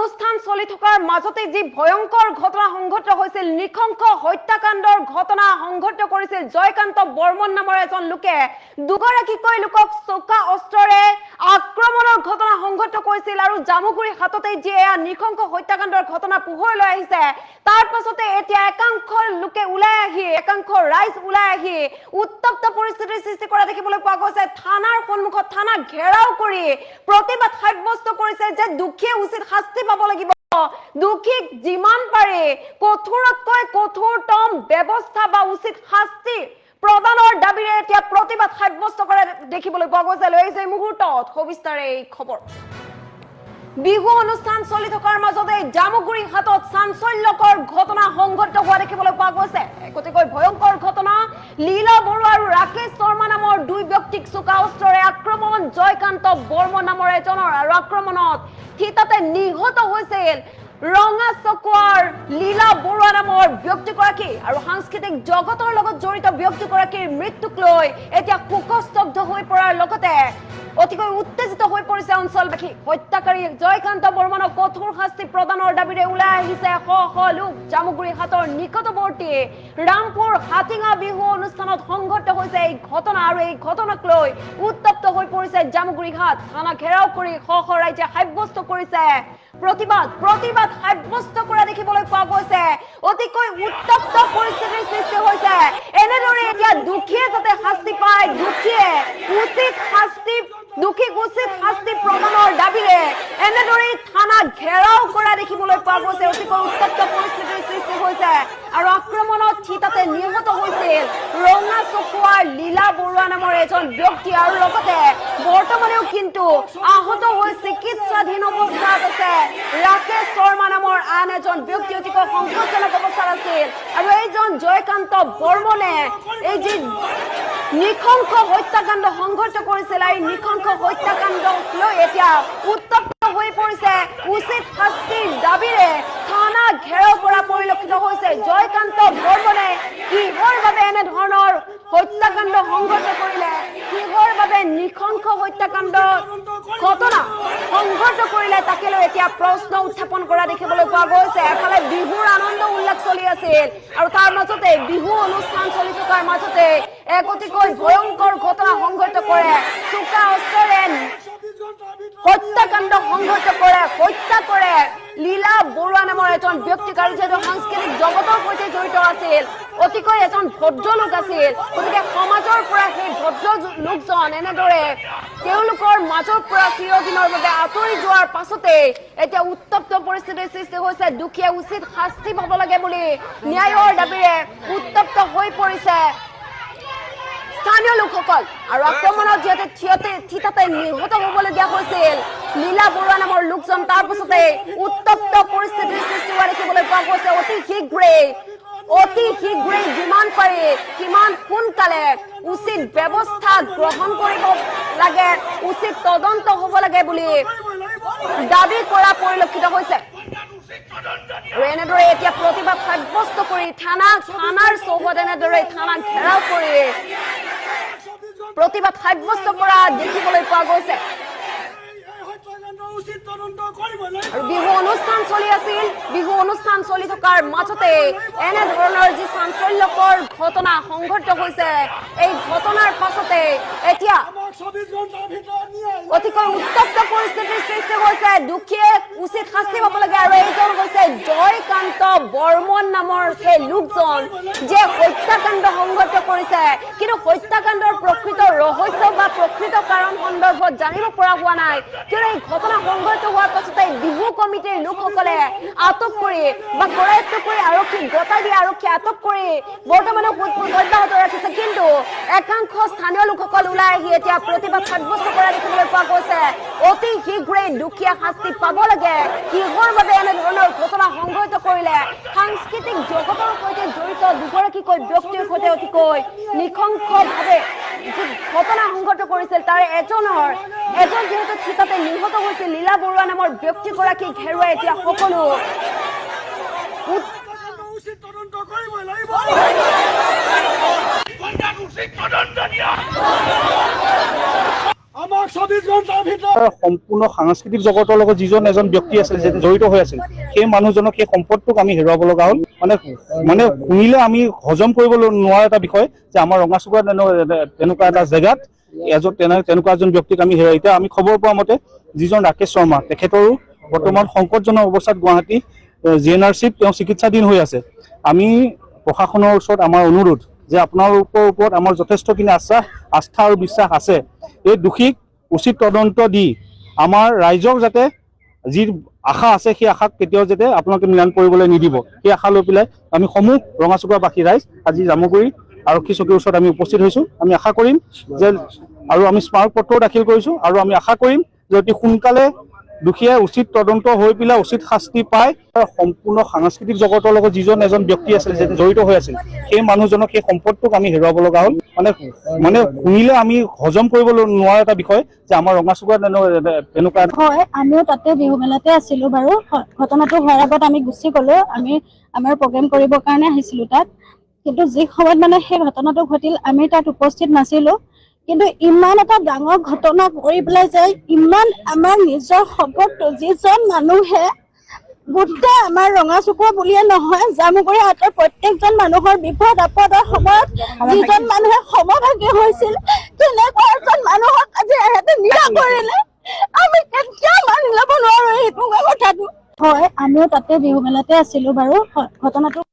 অনুষ্ঠান চলি থকাৰ মাজতে যি ভয়ংকৰ ঘটনা সংঘটিত হৈছিল নিখংস হত্যাকাণ্ডৰ ঘটনা সংঘটিত কৰিছিল জয়কান্ত বৰ্মন নামৰ এজন লোকে দুগৰাকীকৈ লোকক চোকা অস্ত্ৰৰে আক্ৰমণৰ ঘটনা সংঘটিত কৰিছিল আৰু জামুগুৰি হাততে যি নিখংস হত্যাকাণ্ডৰ ঘটনা পোহৰলৈ আহিছে তাৰ পাছতে এতিয়া একাংশ লোকে ওলাই আহি একাংশ ৰাইজ ওলাই আহি উত্তপ্ত পৰিস্থিতিৰ সৃষ্টি কৰা দেখিবলৈ পোৱা গৈছে থানাৰ সন্মুখত থানা ঘেৰাও কৰি প্ৰতিবাদ সাব্যস্ত কৰিছে যে দুখীয়ে উচিত শাস্তি পাব লাগিব দুখীক যিমান পাৰে কঠোৰতকৈ কঠোৰতম ব্যৱস্থা বা উচিত শাস্তি প্ৰদানৰ দাবীৰে এতিয়া প্ৰতিবাদ সাব্যস্ত কৰা দেখিবলৈ পোৱা গৈছে লৈ এই মুহূৰ্তত সবিস্তাৰে এই খবৰ বিহু অনুষ্ঠান চলি থকাৰ মাজতে জামুগুৰি হাতত চাঞ্চল্যকৰ ঘটনা সংঘটিত হোৱা দেখিবলৈ পোৱা গৈছে একতিকৈ ভয়ংকৰ ঘটনা লীলা বৰুৱা আৰু ৰাকেশ শৰ্মা নামৰ দুই ব্যক্তিক চোকা অস্ত্ৰৰে আক্ৰমণ জয়কান্ত বৰ্মন নামৰ এজনৰ আৰু আক্ৰমণত থিতাতে নিহত হৈছিল ৰঙা চকুৱাৰ লীলা বৰুৱা নামৰ ব্যক্তিগৰাকী আৰু সাংস্কৃতিক জগতৰ লগত জড়িত ব্যক্তিগৰাকীৰ মৃত্যুক লৈ এতিয়া শোকস্তব্ধ হৈ পৰাৰ লগতে অতিকৈ উত্তেজিত হৈ পৰিছে অঞ্চলবাসী হত্যাকাৰী জয়কান্ত বৰ্মনক কঠোৰ শাস্তি প্ৰদানৰ দাবীৰে ওলাই আহিছে শ শ লোক জামুগুৰি হাতৰ নিকটৱৰ্তী ৰামপুৰ হাটিঙা বিহু অনুষ্ঠানত সংঘটিত হৈছে এই ঘটনা আৰু এই ঘটনাক লৈ উত্তপ্ত হৈ পৰিছে জামুগুৰি হাট থানা ঘেৰাও কৰি শ শ ৰাইজে সাব্যস্ত কৰিছে প্ৰতিবাদ সাব্যস্ত কৰা দেখিবলৈ পোৱা গৈছে অতিকৈ উত্তপ্ত পৰিস্থিতিৰ সৃষ্টি হৈছে এনেদৰে এতিয়া দুখীয়ে যাতে শাস্তি পায় দুখীক উচিত শাস্তি প্ৰদানৰ দাবীৰে এনেদৰে থানা ঘেৰাও কৰা দেখিবলৈ পোৱা গৈছে অতিকৈ উত্তপ্ত পৰিস্থিতিৰ সৃষ্টি হৈছে আৰু আক্ৰমণত থিতাতে নিহত হৈছিল ৰঙা চকুৱাৰ লীলা বৰুৱা নামৰ এজন ব্যক্তি আৰু লগতে বৰ্তমানেও কিন্তু আহত হৈ চিকিৎসাধীন অৱস্থাত আছে ৰাকেশ শৰ্মা নামৰ আন এজন ব্যক্তি অতিকৈ সংকটজনক অৱস্থাত আছিল আৰু এইজন জয়কান্ত বৰ্মনে এই যি নিখংস হত্যাকাণ্ড সংঘটিত কৰিছিল এই নিখংস হত্যাকাণ্ডক লৈ এতিয়া উত্তপ্ত হৈ পৰিছে উচিত শাস্তিৰ দাবীৰে থানা ঘেৰাও কৰা পৰিলক্ষিত হৈছে জয়কান্ত বৰ্মনে কিহৰ বাবে এনে ধৰণৰ হত্যাকাণ্ড সংঘটিত কৰিলে কিহৰ বাবে নিখংস হত্যাকাণ্ড ঘটনা সংঘটিত কৰিলে তাকে লৈ এতিয়া প্ৰশ্ন উত্থাপন কৰা দেখিবলৈ পোৱা গৈছে এফালে বিহুৰ আনন্দ উল্লাস চলি আছিল আৰু তাৰ মাজতে বিহু অনুষ্ঠান চলি থকাৰ মাজতে এক অতিকৈ ভয়ংকৰ ঘটনা সংঘটিত কৰে চোকা অস্ত্ৰৰে হত্যাকাণ্ড সংঘটিত কৰে হত্যা কৰে লীলা বৰুৱা নামৰ এজন ব্যক্তিক আৰু যিহেতু সাংস্কৃতিক জগতৰ সৈতে জড়িত আছিল অতিকৈ এজন ভদ্ৰ লোক আছিল গতিকে সমাজৰ পৰা সেই ভদ্ৰ লোকজন এনেদৰে তেওঁলোকৰ মাজৰ পৰা চিৰদিনৰ বাবে আঁতৰি যোৱাৰ পাছতে এতিয়া উত্তপ্ত পৰিস্থিতিৰ সৃষ্টি হৈছে দুখীয়ে উচিত শাস্তি পাব লাগে বুলি ন্যায়ৰ দাবীৰে উত্তপ্ত হৈ পৰিছে স্থানীয় লোকসকল আৰু আক্ৰমণত যিহেতু থিতাতে নিহত হ'বলগীয়া হৈছিল লীলা বৰুৱা নামৰ লোকজন তাৰ পাছতে উত্তপ্ত পৰিস্থিতিৰ সৃষ্টি হোৱা দেখিবলৈ পোৱা গৈছে অতি শীঘ্ৰে যিমান পাৰে সিমান সোনকালে উচিত ব্যৱস্থা গ্ৰহণ কৰিব লাগে উচিত তদন্ত হ'ব লাগে বুলি দাবী কৰা পৰিলক্ষিত হৈছে আৰু এনেদৰে এতিয়া প্ৰতিবাদ সাব্যস্ত কৰি থানাৰ চৌহদ এনেদৰে থানা ঘেৰাও কৰি প্ৰতিবাদ সাব্যস্ত কৰা দেখিবলৈ পোৱা গৈছে আৰু বিহু অনুষ্ঠান চলি আছিল বিহু অনুষ্ঠান চলি থকাৰ মাজতে এনে ধৰণৰ যি চাঞ্চল্যকৰ ঘটনা সংঘটিত হৈছে এই ঘটনাৰ পাছতে এতিয়া অতিকৈ উত্তপ্ত পৰিস্থিতিৰ সৃষ্টি হৈছে দুখীয়ে উচিত শাস্তি পাব লাগে আৰু এইজন হৈছে জয়কান্ত বৰ্মন নামৰ সেই লোকজন যে হত্যাকাণ্ড সংঘটিত কৰিছে কিন্তু হত্যাকাণ্ডৰ প্ৰকৃত ৰহস্য বা প্ৰকৃত কাৰণ সন্দৰ্ভত জানিব পৰা হোৱা নাই কিয়নো এই ঘটনা সংঘটিত হোৱাৰ পাছতে বিহু কমিটিৰ লোকসকলে আটক কৰি বা কৰায়ত্ব কৰি আৰক্ষীক গতাই দি আৰক্ষীয়ে আটক কৰি বৰ্তমানে অব্যাহত ৰাখিছে কিন্তু একাংশ স্থানীয় লোকসকল ওলাই আহি এতিয়া প্ৰতিবাদ সাব্যস্ত কৰা দেখিবলৈ পোৱা গৈছে অতি শীঘ্ৰে দুখীয়া শাস্তি পাব লাগে কিহৰ বাবে এনে ধৰণৰ ঘটনা সংঘটিত কৰিলে সাংস্কৃতিক জগতৰ সৈতে জড়িত দুগৰাকীকৈ ব্যক্তিৰ সৈতে অতিকৈ নিখংসভাৱে যি ঘটনা সংঘটিত কৰিছিল তাৰে এজন যিহেতু থিতাতে নিহত হৈছিল লীলা বৰুৱা নামৰ ব্যক্তিগৰাকীক হেৰুৱাই এতিয়া সকলো আমাৰ সম্পূৰ্ণ সাংস্কৃতিক জগতৰ লগত যিজন এজন ব্যক্তি আছিল জড়িত হৈ আছিল সেই মানুহজনক সেই সম্পদটোক আমি হেৰুৱাব লগা হ'ল মানে শুনিলে আমি হজম কৰিব নোৱাৰা এটা বিষয় যে আমাৰ ৰঙাচুকুৰা তেনেকুৱা এটা জেগাত তেনেকুৱা এজন ব্যক্তিক আমি হেৰুৱাই এতিয়া আমি খবৰ পোৱা মতে যিজন ৰাকেশ শৰ্মা তেখেতৰো বৰ্তমান সংকটজনক অৱস্থাত গুৱাহাটী GNRCত তেওঁ চিকিৎসাধীন হৈ আছে আমি প্ৰশাসনৰ ওচৰত আমাৰ অনুৰোধ যে আপোনালোকৰ ওপৰত আমাৰ যথেষ্টখিনি আস্থা আৰু বিশ্বাস আছে এই দোষীক উচিত তদন্ত দি আমাৰ ৰাইজক যাতে যি আশা আছে সেই আশাক কেতিয়াও যাতে আপোনালোকে ম্লান কৰিবলৈ নিদিব সেই আশা লৈ পেলাই আমি সমূহ ৰঙাচুকুৰাবাসী ৰাইজ আজি জামুগুৰি আৰক্ষী চকীৰ ওচৰত আমি উপস্থিত হৈছোঁ আমি আশা কৰিম যে আৰু আমি স্মাৰক পত্ৰও দাখিল কৰিছোঁ আৰু আমি আশা কৰিম যে অতি সোনকালে দুখীয়া উচিত তদন্ত হৈ পেলাই উচিত শাস্তি পায় সম্পূৰ্ণ সাংস্কৃতিক জগতৰ লগত যিজন এজন ব্যক্তি আছিল জড়িত হৈ আছিল সেই মানুহজনক সেই সম্পদটোক আমি হেৰুৱাব লগা হ'ল মানে শুনিলে আমি হজম কৰিব নোৱাৰা এটা বিষয় যে আমাৰ ৰঙাচুকুৰা তেনেকুৱা হয় আমিও তাতে বিহু মেলাতে আছিলো বাৰু ঘটনাটো হোৱাৰ আগত আমি গুচি গলো আমি আমাৰ প্ৰগ্ৰেম কৰিবৰ কাৰণে আহিছিলো তাত কিন্তু যি সময়ত মানে সেই ঘটনাটো ঘটিল আমি তাত উপস্থিত নাছিলো কিন্তু ইমান এটা ডাঙৰ ঘটনা কৰি পেলাই যে ইমান আমাৰ নিজৰ সম্পদটো যিজন মানুহে গোটেই আমাৰ ৰঙাচুকুৰা বুলিয়ে নহয় জামুগুৰি হাটৰ প্ৰত্যেকজন মানুহৰ বিপদ আপদৰ সময়ত যিজন মানুহে সমভাগী হৈছিল তেনেকুৱা এজন মানুহক আজি এহেঁতে নিৰা কৰিলে আমি কেতিয়াও মানি ল'ব নোৱাৰো এইটো কথাটো হয় আমিও তাতে বিহু মেলাতে আছিলো বাৰু ঘটনাটো